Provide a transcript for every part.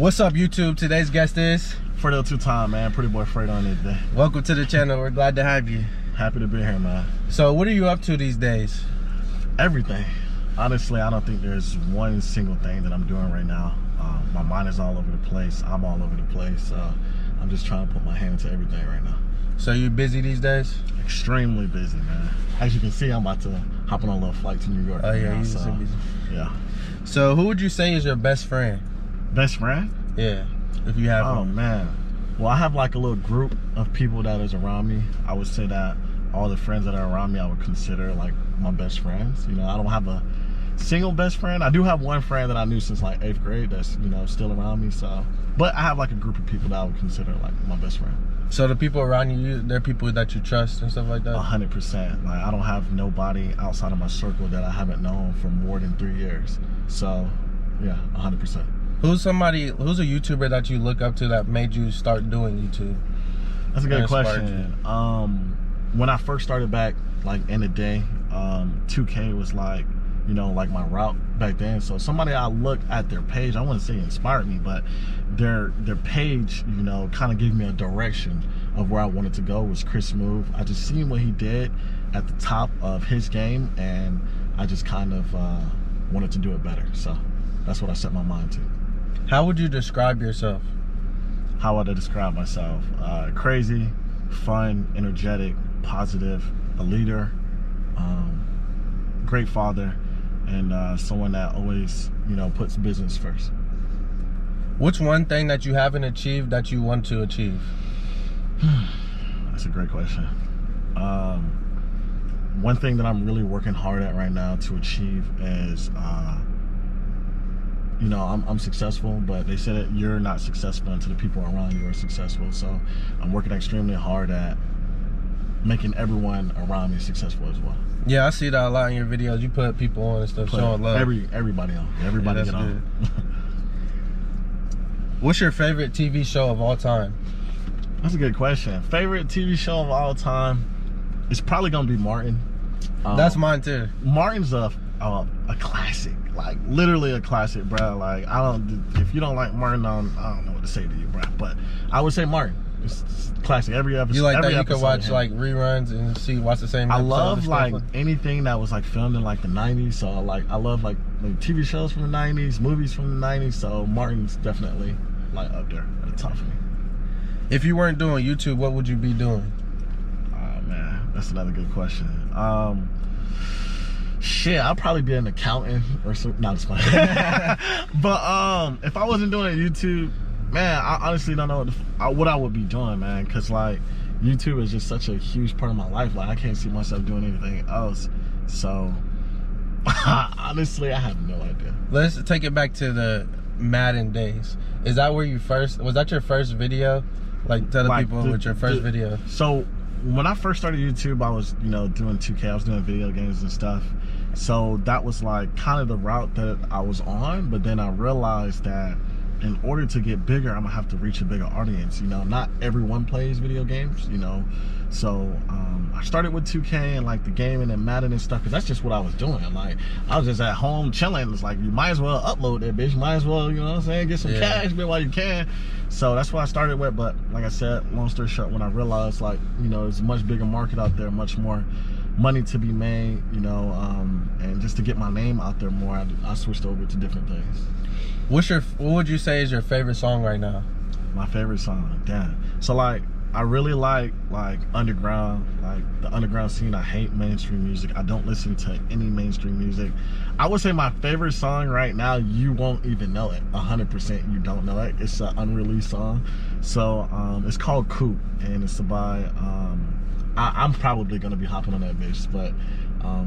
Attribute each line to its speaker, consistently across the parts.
Speaker 1: What's up, YouTube? Today's guest is
Speaker 2: Fredo two-time, man. Prettyboyfredo Interview.
Speaker 1: Welcome to the channel. We're glad to have you.
Speaker 2: Happy to be here, man.
Speaker 1: So what are you up to these days?
Speaker 2: Everything. Honestly, I don't think there's one single thing that I'm doing right now. My mind is all over the place. I'm all over the place. I'm just trying to put my hand into everything right now.
Speaker 1: So you busy these days?
Speaker 2: Extremely busy, man. As you can see, I'm about to hop on a little flight to New York.
Speaker 1: Oh, yeah,
Speaker 2: now,
Speaker 1: you're so busy.
Speaker 2: Yeah.
Speaker 1: So who would you say is your best friend?
Speaker 2: Best friend?
Speaker 1: Yeah, if you have one.
Speaker 2: Oh, man. Well, I have like a little group of people that is around me. I would say that all the friends that are around me, I would consider like my best friends. You know, I don't have a single best friend. I do have one friend that I knew since like 8th grade that's, you know, still around me. So, but I have like a group of people that I would consider like my best friend.
Speaker 1: So the people around you, they're people that you trust and stuff like that?
Speaker 2: 100%. Like, I don't have nobody outside of my circle that I haven't known for more than 3 years. So, yeah, 100%.
Speaker 1: Who's a YouTuber that you look up to that made you start doing YouTube?
Speaker 2: That's a good question. When I first started back, like in the day, 2K was like, you know, like my route back then. So somebody I looked at their page, I wouldn't say inspired me, but their page, you know, kind of gave me a direction of where I wanted to go, was Chris Move. I just seen what he did at the top of his game, and I just kind of wanted to do it better. So that's what I set my mind to.
Speaker 1: How would you describe yourself?
Speaker 2: How would I describe myself? Crazy, fun, energetic, positive, a leader, great father, and someone that always, you know, puts business first.
Speaker 1: What's one thing that you haven't achieved that you want to achieve?
Speaker 2: That's a great question. One thing that I'm really working hard at right now to achieve is, you know, I'm successful, but they said that you're not successful until the people around you are successful. So I'm working extremely hard at making everyone around me successful as well.
Speaker 1: Yeah, I see that a lot in your videos. You put people on and stuff, showing love.
Speaker 2: Everybody on. Everybody get on.
Speaker 1: What's your favorite TV show of all time?
Speaker 2: That's a good question. Favorite TV show of all time? It's probably gonna be Martin.
Speaker 1: That's mine too.
Speaker 2: Martin's a classic, like literally a classic, bro. Like, if you don't like Martin, I don't know what to say to you, bro. But I would say Martin. It's classic. Every episode.
Speaker 1: You like that you can watch like reruns and watch the same episode?
Speaker 2: I love like anything that was like filmed in like the 90s. So I love like TV shows from the 90s, movies from the 90s. So Martin's definitely like up there at the top for me.
Speaker 1: If you weren't doing YouTube, what would you be doing?
Speaker 2: Oh man, that's another good question. Shit, I'd probably be an accountant or something. No, it's fine. But if I wasn't doing YouTube, man, I honestly don't know what I would be doing, man. Cause like YouTube is just such a huge part of my life. Like, I can't see myself doing anything else. So honestly, I have no idea.
Speaker 1: Let's take it back to the Madden days. Is that where was that your first video? Like, tell the people what your first video.
Speaker 2: So when I first started YouTube, I was, you know, doing 2K. I was doing video games and stuff. So that was like kind of the route that I was on. But then I realized that in order to get bigger, I'm gonna have to reach a bigger audience. You know, not everyone plays video games, you know. So I started with 2K and like the gaming and Madden and stuff, because that's just what I was doing. Like, I was just at home chilling. It's like, you might as well upload that bitch. Might as well, you know what I'm saying, get some cash while you can. So that's what I started with. But like I said, long story short, when I realized, like, you know, there's a much bigger market out there, much more money to be made, you know, and just to get my name out there more, I switched over to different things.
Speaker 1: What would you say is your favorite song right now?
Speaker 2: My favorite song, damn. So like, I really like underground, like the underground scene. I hate mainstream music. I don't listen to any mainstream music. I would say my favorite song right now, you won't even know it. 100% you don't know it. It's an unreleased song. So it's called Coop, and it's by I'm probably gonna be hopping on that bitch, but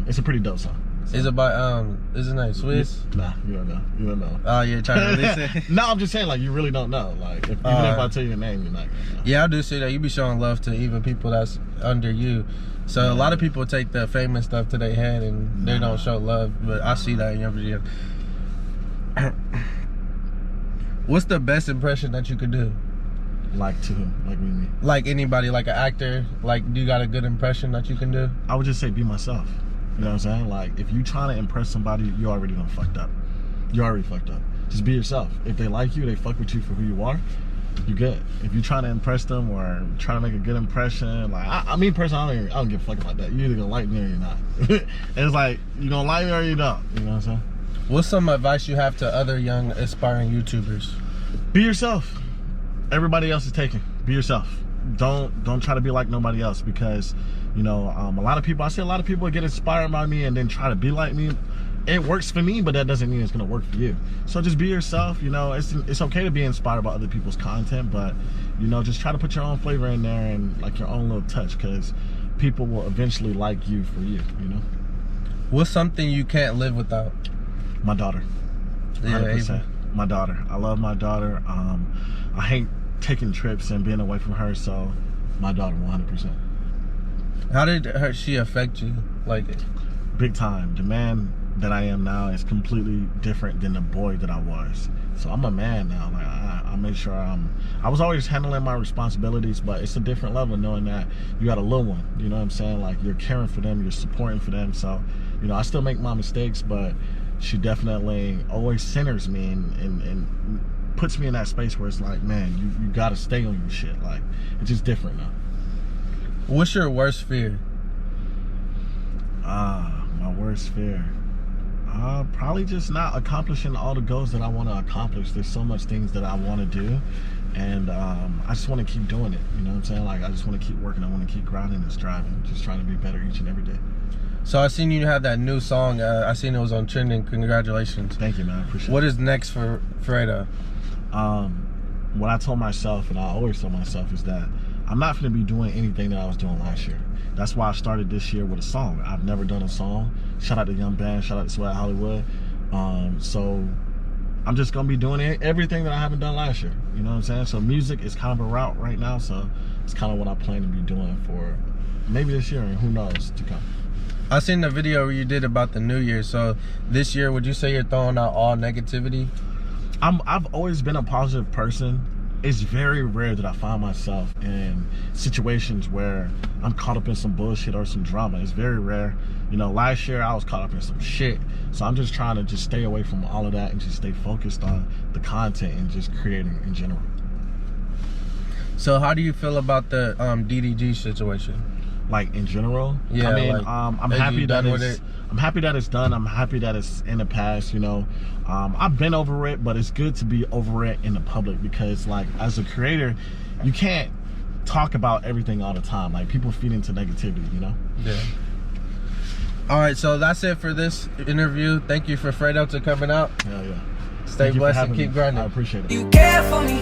Speaker 2: it's a pretty dope song. So.
Speaker 1: Is it by is his name Swiss?
Speaker 2: Nah, you don't know. You don't know.
Speaker 1: Oh, you're trying to release it?
Speaker 2: No, I'm just saying, like, you really don't know. Like, even if I tell you your name, you're not gonna know. Yeah,
Speaker 1: I do see that. You be showing love to even people that's under you. So a lot of people take the famous stuff to their head and they don't show love. But I see that in your video. What's the best impression that you could do?
Speaker 2: Like to who? Like me?
Speaker 1: Like anybody, like an actor. Like, do you got a good impression that you can do?
Speaker 2: I would just say be myself. You know what I'm saying? Like, if you trying to impress somebody, you already done fucked up. You already fucked up. just be yourself. If they like you, they fuck with you for who you are, you good. If you're trying to impress them or trying to make a good impression, like I mean, personally, I don't give a fuck about that. You either gonna like me or you're not. It's like you gonna like me or you don't. You know what I'm saying?
Speaker 1: What's some advice you have to other young aspiring YouTubers?
Speaker 2: Be yourself. Everybody else is taken. Be yourself. Don't try to be like nobody else, because you know a lot of people. I see a lot of people get inspired by me and then try to be like me. It works for me, but that doesn't mean it's gonna work for you. So just be yourself. You know, it's okay to be inspired by other people's content, but you know, just try to put your own flavor in there and like your own little touch, because people will eventually like you for you. You know.
Speaker 1: What's something you can't live without?
Speaker 2: My daughter. 100%.
Speaker 1: Yeah,
Speaker 2: my daughter. I love my daughter. I hate taking trips and being away from her, so my daughter 100%.
Speaker 1: How did she affect you? Like,
Speaker 2: big time. The man that I am now is completely different than the boy that I was. So I'm a man now. Like I make sure I was always handling my responsibilities, but it's a different level knowing that you got a little one. You know what I'm saying? Like you're caring for them, you're supporting for them. So, you know, I still make my mistakes, but she definitely always centers me and puts me in that space where it's like, man, you gotta stay on your shit. Like, it's just different now.
Speaker 1: What's your worst fear?
Speaker 2: My worst fear. Probably just not accomplishing all the goals that I want to accomplish. There's so much things that I want to do, and I just want to keep doing it. You know what I'm saying? Like, I just want to keep working. I want to keep grinding and striving, just trying to be better each and every day.
Speaker 1: So I seen you have that new song. I seen it was on trending. Congratulations.
Speaker 2: Thank you, man. I appreciate it.
Speaker 1: What is next for Fredo?
Speaker 2: What I told myself, and I always tell myself, is that I'm not going to be doing anything that I was doing last year. That's why I started this year with a song. I've never done a song. Shout out to Young Band. Shout out to Sweat Hollywood. So I'm just going to be doing everything that I haven't done last year. You know what I'm saying? So music is kind of a route right now. So it's kind of what I plan to be doing for maybe this year, and who knows to come.
Speaker 1: I seen the video where you did about the New Year. So this year, would you say you're throwing out all negativity?
Speaker 2: I've always been a positive person. It's very rare that I find myself in situations where I'm caught up in some bullshit or some drama. It's very rare. You know, last year I was caught up in some shit. So I'm just trying to just stay away from all of that and just stay focused on the content and just creating in general.
Speaker 1: So how do you feel about the DDG situation?
Speaker 2: Like in general?
Speaker 1: Yeah,
Speaker 2: I mean,
Speaker 1: like,
Speaker 2: I'm happy that I'm happy that it's done. I'm happy that it's in the past, you know. I've been over it, but it's good to be over it in the public, because like as a creator, you can't talk about everything all the time. Like people feed into negativity, you know?
Speaker 1: Yeah. All right, so that's it for this interview. Thank you for Fredo to coming out.
Speaker 2: Hell yeah.
Speaker 1: Stay blessed and keep grinding.
Speaker 2: I appreciate it.
Speaker 3: You care for me.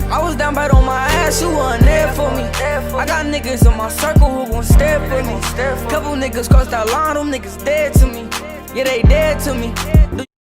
Speaker 3: I was down bad on my ass, you wasn't there for me. I got niggas in my circle who gon' stare for me. Couple niggas crossed that line, them niggas dead to me. Yeah, they dead to me.